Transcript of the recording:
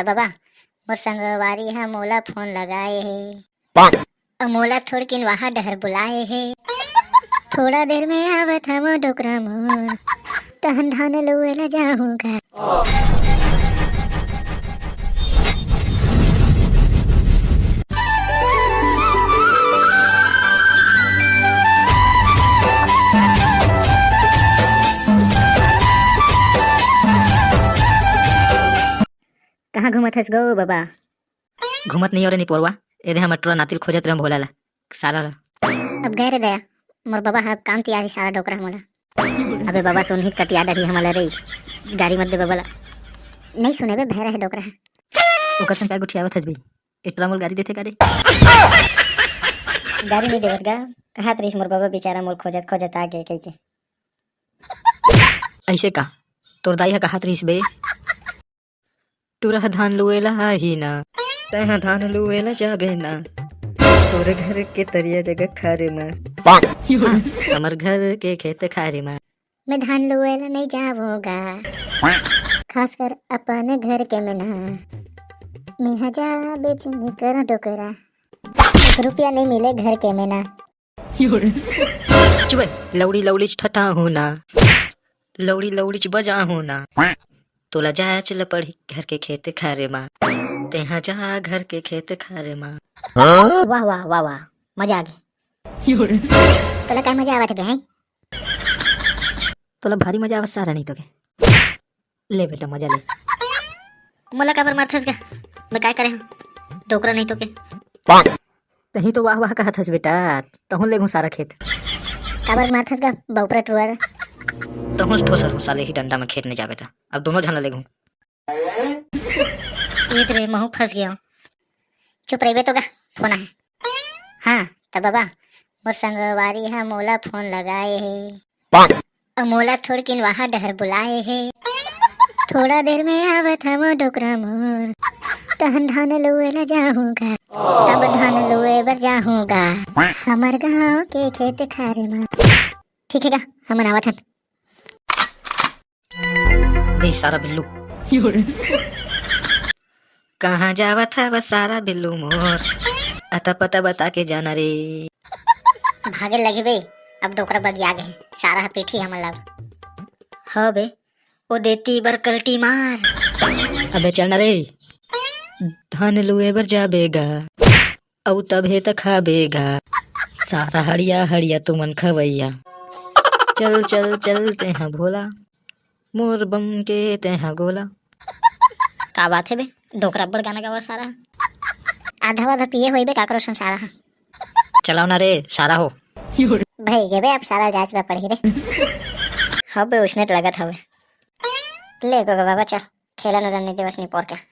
तब बाबा मोर संगवारी हा मोला फोन लगाए हे मोला थोड़ किन वहाँ डहर बुलाए हे। थोड़ा देर में आवत हम डोकरा मोर तहन धान लुएला जाऊंगा। कहाँ घूमत हस गो बाबा? घूमत नहीं और नहीं पोरवा एदे हम अटरा नातिर खोजत रह भोला ला सारा ला। अब गए रे दया मोर बाबा हा काम तियारी सारा डोकरा मोला। अबे बाबा सुन ही कटिया डरी हमला रे गाड़ी मत दे बाबा ला। नहीं सुने बे भैरा है डोकरा है। ओकर संग काय गुठियावत हस बे एटरा मोल गाड़ी देथे गाड़ी गाड़ी नहीं देवत गा कहा तरीस मोर बाबा बेचारा मोल खोजत खोजत आ गए कह के। ऐसे का तोर दाई हा कहात रहिस बे टूरा धान लुएला ही ना तहा धान लुएला जाबे ना तोरे घर के तरिया जगह खारे में हमर घर के खेत खारे में मैं धान लुएला नहीं जाऊंगा खास कर अपने घर के में ना मैं हजा बेचने कर डोकरा रुपया नहीं मिले घर के में ना। चुबे लौड़ी लौड़ी ठटा हूँ ना लौड़ी लौड़ी बजा हूँ ना तोला जा चल पढ़ी घर के खेत खारे माँ तेहा जा घर के खेत खारे माँ। वाह वाह वाह वाह मजा आ गई। तोला काय मजा आवत बे? तोला भारी मजा आवत सारा नहीं तो के ले बेटा मजा ले। मोला काबर मारथस गा मैं काय करे डोकरा नहीं तो के तही तो वाह वाह कहत हस बेटा तहुन ले सारा खेत काबर मारथस गा बौपरा टुआर तहुन ठोसर साले ही डंडा में खेत नहीं जाबे था अब दोनों झन ले गूं ये तेरे महू फंस गया। चुप रही बे तो गा फोन है। हाँ तब बाबा मोर संगवारी हा मोला फोन लगाए हे मोला थोड़ किन वहाँ डहर बुलाए हे। थोड़ा देर में आवत हम डोकरा मोर तहन धान लुएला जाऊंगा। तब धान लुए बर जाऊंगा हमार गाँव के खेत खारे में। ठीक है गा हम आवत हन। बे सारा बिल्लू कहाँ जावा था बस सारा बिल्लू मोर अता पता बता के जाना रे। भागे लगे बे अब डोकरा बगिया गए सारा पीठी हमला। हाँ बे वो देती बर कल्टी मार अबे चलना रे धान लुए बर जाबेगा औ तभे त खाबेगा सारा हड़िया हड़िया तुमन खवैया चल चल चल तेहा भोला मोर बम के तेहा गोला। का बात है बे डोकरा बड़ गाना गावा सारा आधा आधा पिए होई बे काकरो संसारा। चलाओ ना रे सारा हो भाई गे बे अब सारा जांच ला पड़ी रे। हाँ बे उसने लगत हवे ले गो बाबा चल खेला न रन दिवस नहीं पोर के।